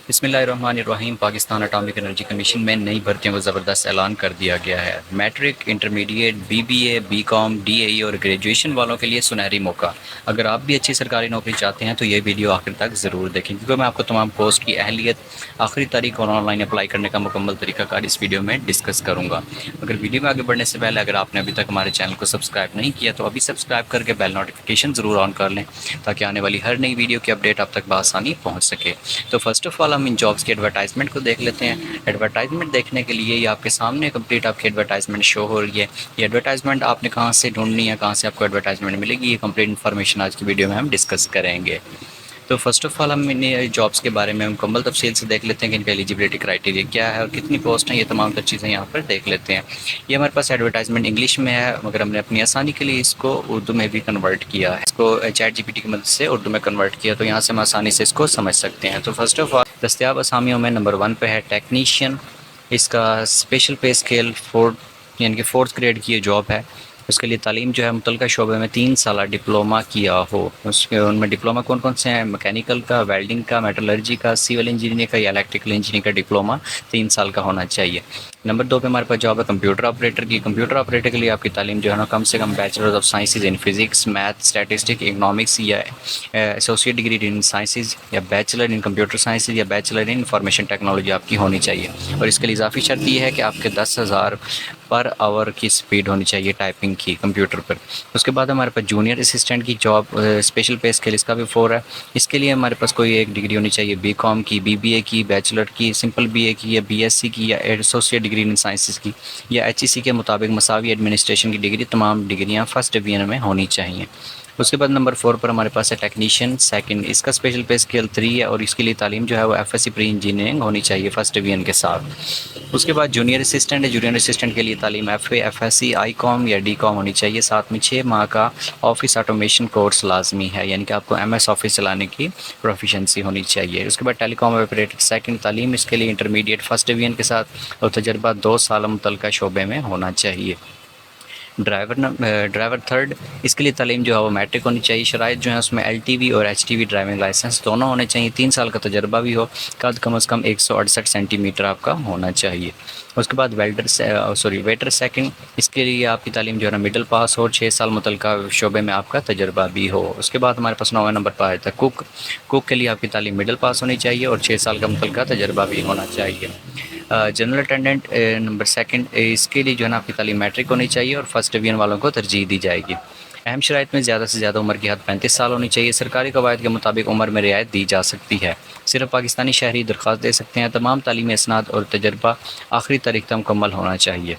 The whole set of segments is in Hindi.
बिस्मिल्लाहिर्रहमानिर्रहीम। पाकिस्तान एटॉमिक एनर्जी कमीशन में नई भर्तियों को ज़बरदस्त ऐलान कर दिया गया है। Matric, intermediate, BBA, BCom, DAE और ग्रेजुएशन वालों के लिए सुनहरी मौका। अगर आप भी अच्छी सरकारी नौकरी चाहते हैं तो ये वीडियो आखिर तक ज़रूर देखें, क्योंकि मैं आपको तमाम पोस्ट की अहलियत, आखिरी तारीख और ऑनलाइन अप्लाई करने का मुकम्मल तरीकाकार इस वीडियो में डिस्कस करूँगा। अगर वीडियो में आगे बढ़ने से पहले अगर आपने अभी तक हमारे चैनल को सब्सक्राइब नहीं किया तो अभी सब्सक्राइब करके बेल नोटिफिकेशन ज़रूर ऑन कर लें, ताकि आने वाली हर नई वीडियो की अपडेट आप तक बआसानी पहुँच सके। तो फर्स्ट ऑफ ऑल हम इन जॉब्स की एडवर्टाइजमेंट को देख लेते हैं। एडवर्टाइजमेंट देखने के लिए ये आपके सामने कंप्लीट आपकी एडवर्टाइजमेंट शो हो रही है। ये एडवर्टाइजमेंट आपने कहाँ से ढूंढनी है, कहाँ से आपको एडवर्टाइजमेंट मिलेगी, ये कंप्लीट इन्फॉर्मेशन आज की वीडियो में हम डिस्कस करेंगे। तो फर्स्ट ऑफ ऑल हम इन जॉब्स के बारे में मुकम्मल तफसील से देख लेते हैं कि इनका एलिजिबिलिटी क्राइटेरिया क्या है और कितनी पोस्ट हैं। ये तमाम तर चीज़ें यहाँ पर देख लेते हैं। ये हमारे पास एडवर्टाइजमेंट इंग्लिश में है, मगर हमने अपनी आसानी के लिए इसको उर्दू में भी कन्वर्ट किया है। इसको चैट जीपीटी की मदद से उर्दू में कन्वर्ट किया, तो यहाँ से हम आसानी से इसको समझ सकते हैं। तो फर्स्ट ऑफ ऑल दस्तियाब असामियों में नंबर 1 पे है टेक्नीशियन। इसका स्पेशल पे स्केल 4 यानी कि 4th ग्रेड की ये जॉब है। उसके लिए तालीम जो है मुतलका शोबे में 3 साल डिप्लोमा किया हो। उसके उनमें डिप्लोमा कौन कौन से हैं? मैकेनिकल का, वेल्डिंग का, मेटलर्जी का, सिविल इंजीनियरिंग का या इलेक्ट्रिकल इंजीनियरिंग का डिप्लोमा 3 साल का होना चाहिए। नंबर 2 पे हमारे पास जॉब है कंप्यूटर ऑपरेटर की। कंप्यूटर ऑपरेटर के लिए आपकी तालीम जो है ना कम से कम bachelor of sciences in physics, math, statistic, economics या एसोसिएट डिग्री इन साइंसेज या बैचलर इन कंप्यूटर साइंसेज या बैचलर इन इंफॉर्मेशन टेक्नोलॉजी आपकी होनी चाहिए। और इसके लिए इजाफी शर्त ये है कि आपके 10,000 पर आवर की स्पीड होनी चाहिए टाइपिंग की कंप्यूटर पर। उसके बाद हमारे पास जूनियर असिस्टेंट की जॉब, स्पेशल पे स्केल इसका भी 4 है। इसके लिए हमारे पास कोई एक डिग्री होनी चाहिए बीकॉम की, बीबीए की, बैचलर की, सिंपल बीए की या बीएससी की या एसोसिएट डिग्री इन साइंसेज की या एचईसी के मुताबिक मसावी एडमिनिस्ट्रेशन की डिग्री। तमाम डिग्रियाँ फर्स्ट डिवीजन में होनी चाहिए। उसके बाद नंबर 4 पर हमारे पास है टेक्नीशियन सेकंड। इसका स्पेशल पे स्केल 3 है और इसके लिए तालीम जो है वो एफएससी प्री इंजीनियरिंग होनी चाहिए फर्स्ट डिवीजन के साथ। उसके बाद जूनियर असिस्टेंट है। जूनियर असिस्टेंट के लिए तालीम एफए, एफएससी, आईकॉम या डीकॉम होनी चाहिए। साथ में 6 माह का ऑफिस ऑटोमेशन कोर्स लाजमी है, यानी कि आपको एमएस ऑफिस चलाने की प्रोफिशेंसी होनी चाहिए। उसके बाद टेलीकॉम ऑपरेटर सेकंड तालीम, इसके लिए इंटरमीडिएट फर्स्ट डिवीजन के साथ और तजर्बा 2 साल मुतल्लिका शोबे में होना चाहिए। ड्राइवर थर्ड, इसके लिए तालीम जो है वो मैट्रिक होनी चाहिए। शराइत जो है उसमें एलटीवी और एचटीवी ड्राइविंग लाइसेंस दोनों होने चाहिए। 3 साल का तजर्बा भी हो। कद कम से कम 168 सेंटीमीटर आपका होना चाहिए। उसके बाद वेटर सेकंड, इसके लिए आपकी तालीम जो है ना मिडिल पास हो, 6 साल मुतल्लिका शोबे में आपका तजर्बा भी हो। उसके बाद हमारे पास 9वें नंबर पर आया था कुक के लिए आपकी तालीम मिडिल पास होनी चाहिए और 6 साल का मुतल्लिका तजर्बा भी होना चाहिए। जनरल अटेंडेंट नंबर सेकंड, इसके लिए जो है ना आपकी तालीम मैट्रिक होनी चाहिए और फर्स्ट डिवीजन वालों को तरजीह दी जाएगी। अहम शराइत में ज़्यादा से ज़्यादा उम्र की हद 35 साल होनी चाहिए। सरकारी कवायद के मुताबिक उम्र में रियायत दी जा सकती है। सिर्फ पाकिस्तानी शहरी दरख्वास्त दे सकते हैं। तमाम तालीमी इसनाद और तजर्बा आखिरी तारीख तक मुकम्मल होना चाहिए।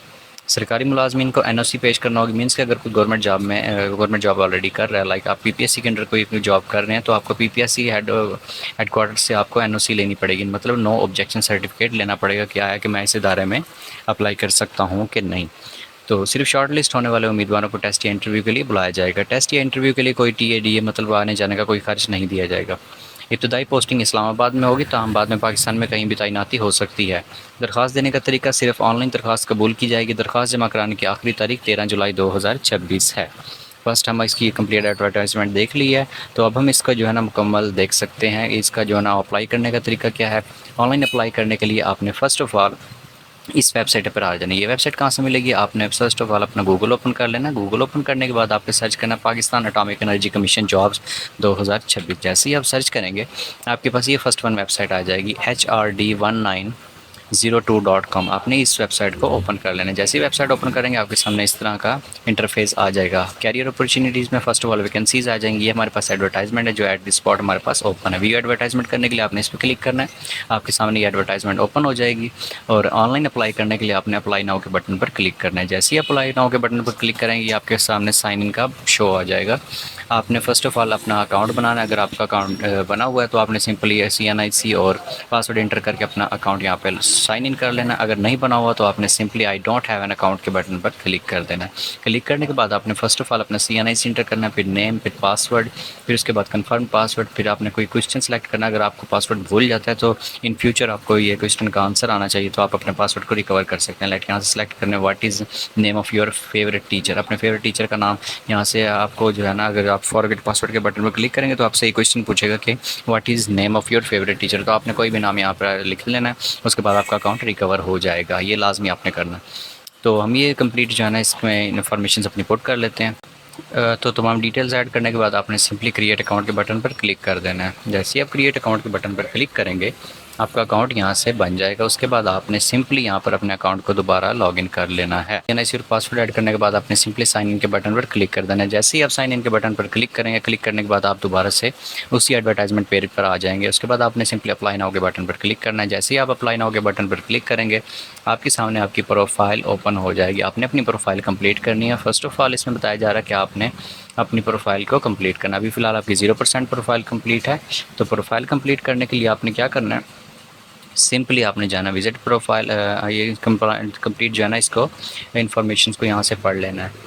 सरकारी मुलाजमीन को एनओसी पेश करना होगी। मीन्स कि अगर कोई गवर्नमेंट जॉब ऑलरेडी कर रहा है, लाइक आप पीपीएससी के अंडर कोई जॉब कर रहे हैं, तो आपको पीपीएससी हेडक्वार्टर से आपको एनओसी लेनी पड़ेगी। मतलब नो ऑब्जेक्शन सर्टिफिकेट लेना पड़ेगा, क्या है कि मैं इस इदारे में अप्लाई कर सकता हूँ कि नहीं। तो सिर्फ शॉर्ट लिस्ट होने वाले उम्मीदवारों को टेस्ट या इंटरव्यू के लिए बुलाया जाएगा। टेस्ट या इंटरव्यू के लिए कोई टीएडीए मतलब आने जाने का कोई खर्च नहीं दिया जाएगा। इब्तदाई पोस्टिंग इस्लामाबाद में होगी, ताहम बाद में पाकिस्तान में कहीं भी तैनाती हो सकती है। दरख्वास्त देने का तरीका सिर्फ ऑनलाइन दरख्वास्त कबूल की जाएगी। दरख्वास्त जमा कराने की आखिरी तारीख 13 जुलाई 2026 है। फर्स्ट हम इसकी कंप्लीट एडवर्टाइजमेंट देख ली है, तो अब हम इसका जो है ना मुकम्मल देख सकते हैं। इसका जो है ना अप्लाई करने का तरीका क्या है। ऑनलाइन अप्लाई करने के लिए आपने फ़र्स्ट ऑफ़ ऑल इस वेबसाइट पर आ जाना। ये वेबसाइट कहाँ से मिलेगी? आपने फर्स्ट ऑफ ऑल अपना गूगल ओपन कर लेना। गूगल ओपन करने के बाद आपने सर्च करना Pakistan atomic energy commission jobs 2026। जैसे ही आप सर्च करेंगे आपके पास ये फर्स्ट वन वेबसाइट आ जाएगी HRD1902.com। आपने इस वेबसाइट को ओपन कर लेना। जैसे ही वेबसाइट ओपन करेंगे आपके सामने इस तरह का इंटरफेस आ जाएगा। कैरियर अपॉर्चुनिटीज़ में फर्स्ट ऑफ ऑल वैकेंसीज आ जाएंगी। ये हमारे पास एडवर्टाइजमेंट है जो एट द स्पॉट हमारे पास ओपन है। व्यू एडवर्टाइजमेंट करने के लिए आपने इस पर क्लिक करना है। आपके सामने ये एडवर्टाइजमेंट ओपन हो जाएगी और ऑनलाइन अप्लाई करने के लिए आपने अप्लाई नाउ के बटन पर क्लिक करना है। जैसे ही अप्लाई नाउ के बटन पर क्लिक करेंगे आपके सामने साइन इन का शो आ जाएगा। आपने फ़र्स्ट ऑफ़ ऑल अपना अकाउंट बनाना है। अगर आपका अकाउंट बना हुआ है तो आपने सिंपली CNIC और पासवर्ड एंटर करके अपना अकाउंट यहाँ पे साइन इन कर लेना। अगर नहीं बना हुआ तो आपने simply I don't have an account के बटन पर क्लिक कर देना है। क्लिक करने के बाद आपने फ़र्स्ट ऑफ़ ऑल अपना CNIC एंटर करना है, फिर नेम, फिर पासवर्ड, फिर उसके बाद कन्फर्म पासवर्ड, फिर आपने कोई क्वेश्चन सेलेक्ट करना। अगर आपको पासवर्ड भूल जाता है तो इन फ्यूचर आपको ये क्वेश्चन का आंसर आना चाहिए, तो आप अपने पासवर्ड को रिकवर कर सकते हैं। लाइक यहाँ से सेलेक्ट करना है what is name of your favourite teacher. अपने फेवरेट टीचर का नाम यहाँ से आपको जो है ना, अगर आप फॉरगेट पासवर्ड के बटन पर क्लिक करेंगे तो आपसे एक क्वेश्चन पूछेगा कि what is name of your favourite teacher. तो आपने कोई भी नाम यहाँ पर लिख लेना है, उसके बाद आपका अकाउंट रिकवर हो जाएगा। ये लाजमी आपने करना है। तो हम ये कंप्लीट जो है ना इसमें इन्फॉर्मेशन अपनी पुट कर लेते हैं। तो तमाम डिटेल्स ऐड करने के बाद आपने सिंपली क्रिएट अकाउंट के बटन पर क्लिक कर देना है। जैसे ही आप क्रिएट अकाउंट के बटन पर क्लिक करेंगे आपका अकाउंट यहाँ से बन जाएगा। उसके बाद आपने सिंपली यहाँ पर अपने अकाउंट को दोबारा लॉगिन कर लेना है। सिर्फ पासवर्ड ऐड करने के बाद आपने सिंपली साइन इन के बटन पर क्लिक कर देना है। जैसे ही आप साइन इन के बटन पर क्लिक करेंगे, क्लिक करने के बाद आप दोबारा से उसी एडवर्टाइजमेंट पेज पर आ जाएंगे। उसके बाद आपने सिंपली अप्लाई नाउ के बटन पर क्लिक करना है। जैसे ही आप अप्लाई नाउ के बटन पर क्लिक करेंगे आपके सामने आपकी प्रोफाइल ओपन हो जाएगी। आपने अपनी प्रोफाइल कंप्लीट करनी है। फर्स्ट ऑफ ऑल इसमें बताया जा रहा है कि आपने अपनी प्रोफाइल को कंप्लीट करना। अभी फ़िलहाल आपकी 0% प्रोफाइल कंप्लीट है। तो प्रोफाइल कंप्लीट करने के लिए आपने क्या करना है, सिंपली आपने जाना विजिट प्रोफाइल, ये कंप्लीट जो है ना इसको इन्फॉर्मेशन को यहाँ से पढ़ लेना है।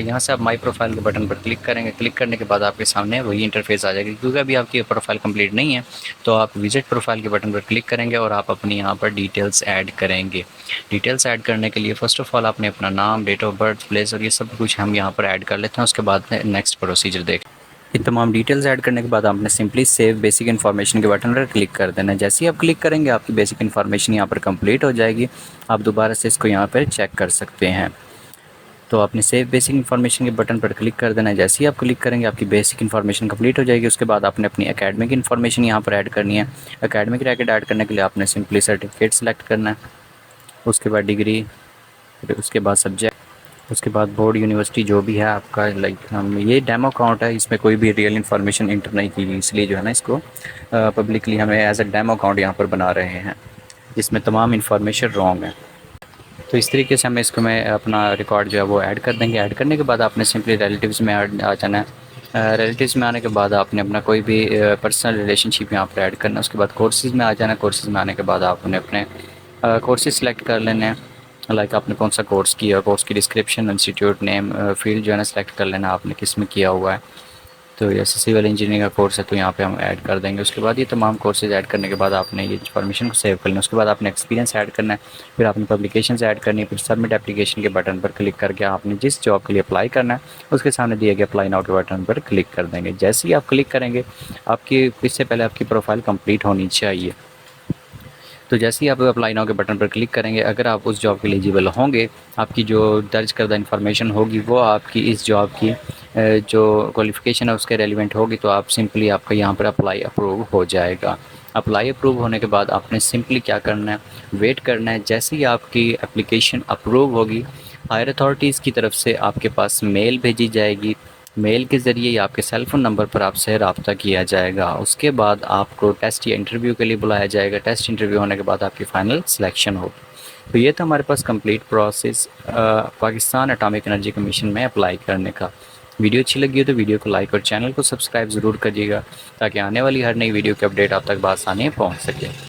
यहाँ से आप माई प्रोफाइल के बटन पर क्लिक करेंगे। क्लिक करने के बाद आपके सामने वही इंटरफेस आ जाएगी। क्योंकि अभी आपकी प्रोफाइल कंप्लीट नहीं है तो आप विजिट प्रोफाइल के बटन पर क्लिक करेंगे और आप अपनी यहाँ पर डिटेल्स ऐड करेंगे। डिटेल्स ऐड करने के लिए फ़र्स्ट ऑफ़ ऑल आपने अपना नाम, डेट ऑफ बर्थ, प्लेस और ये सब कुछ हम यहाँ पर ऐड कर लेते हैं। उसके बाद नेक्स्ट प्रोसीजर देख। ये तमाम डिटेल्स ऐड करने के बाद आपने सिंपली सेव बेसिक इन्फॉर्मेशन के बटन पर क्लिक कर देना है। जैसे ही आप क्लिक करेंगे आपकी बेसिक इन्फॉर्मेशन यहाँ पर कंप्लीट हो जाएगी। आप दोबारा से इसको यहाँ पर चेक कर सकते हैं। तो आपने सेव बेसिक इन्फॉर्मेशन के बटन पर क्लिक कर देना है। जैसे ही आप क्लिक करेंगे आपकी बेसिक इन्फॉर्मेशन कंप्लीट हो जाएगी। उसके बाद आपने अपनी एकेडमिक इन्फॉर्मेशन यहाँ पर ऐड करनी है। एकेडमिक रैकेट ऐड करने के लिए आपने सिंपली सर्टिफिकेट सेलेक्ट करना है, उसके बाद डिग्री, उसके बाद सब्जेक्ट, उसके बाद बोर्ड, यूनिवर्सिटी जो भी है आपका। लाइक हम ये डेमो अकाउंट है, इसमें कोई भी रियल इन्फॉर्मेशन इंटर नहीं की गई, इसलिए जो है ना इसको पब्लिकली हमें एज अ डेमो अकाउंट यहाँ पर बना रहे हैं जिसमें तमाम इन्फॉर्मेशन रॉन्ग है। तो इस तरीके से हमें इसको मैं अपना रिकॉर्ड जो है वो ऐड कर देंगे। ऐड करने के बाद आपने सिंपली रिलेटिव्स में आ जाना है। रिलेटिव्स में आने के बाद आपने अपना कोई भी पर्सनल रिलेशनशिप यहाँ पर ऐड करना है। उसके बाद कोर्सेज़ में आ जाना है। कोर्सेज़ में आने के बाद आपने अपने कोर्सेज सेलेक्ट कर लेने हैं। लाइक आपने कौन सा कोर्स किया, कोर्स की डिस्क्रिप्शन, इंस्टीट्यूट नेम, फील्ड जो है ना सेलेक्ट कर लेना आपने किस में किया हुआ है। तो जैसे सिविल इंजीनियरिंग का कोर्स है तो यहाँ पे हम ऐड कर देंगे। उसके बाद ये तमाम कोर्सेज ऐड करने के बाद आपने ये इन्फॉर्मेशन को सेव कर लेना। उसके बाद आपने एक्सपीरियंस ऐड करना है, फिर आपने पब्लिकेशंस ऐड करनी है, फिर सबमिट एप्लीकेशन के बटन पर क्लिक करके आपने जिस जॉब के लिए अप्लाई करना है उसके सामने दिए गए अप्लाई नाउ के बटन पर क्लिक कर देंगे। जैसे ही आप क्लिक करेंगे आपकी इससे पहले आपकी प्रोफाइल कंप्लीट होनी चाहिए। तो जैसे ही आप अप्लाई नाउ के बटन पर क्लिक करेंगे, अगर आप उस जॉब के एलिजिबल होंगे, आपकी जो दर्ज करदा इन्फॉर्मेशन होगी वो आपकी इस जॉब की जो क्वालिफ़िकेशन है उसके रेलिवेंट होगी, तो आप सिंपली आपका यहाँ पर अप्लाई अप्रूव हो जाएगा। अप्लाई अप्रूव होने के बाद आपने सिंपली क्या करना है, वेट करना है। जैसे ही आपकी एप्लीकेशन अप्रूव होगी, हायर अथॉरिटीज़ की तरफ से आपके पास मेल भेजी जाएगी। मेल के ज़रिए या आपके सेल फ़ोन नंबर पर आपसे रब्ता किया जाएगा। उसके बाद आपको टेस्ट या इंटरव्यू के लिए बुलाया जाएगा। टेस्ट इंटरव्यू होने के बाद आपकी फ़ाइनल सिलेक्शन होगी। तो ये था हमारे पास complete process Pakistan atomic energy commission में अप्लाई करने का। वीडियो अच्छी लगी हो तो वीडियो को लाइक और चैनल को सब्सक्राइब ज़रूर करिएगा ताकि आने वाली हर नई वीडियो की अपडेट आप तक बआसानी पहुँच सके।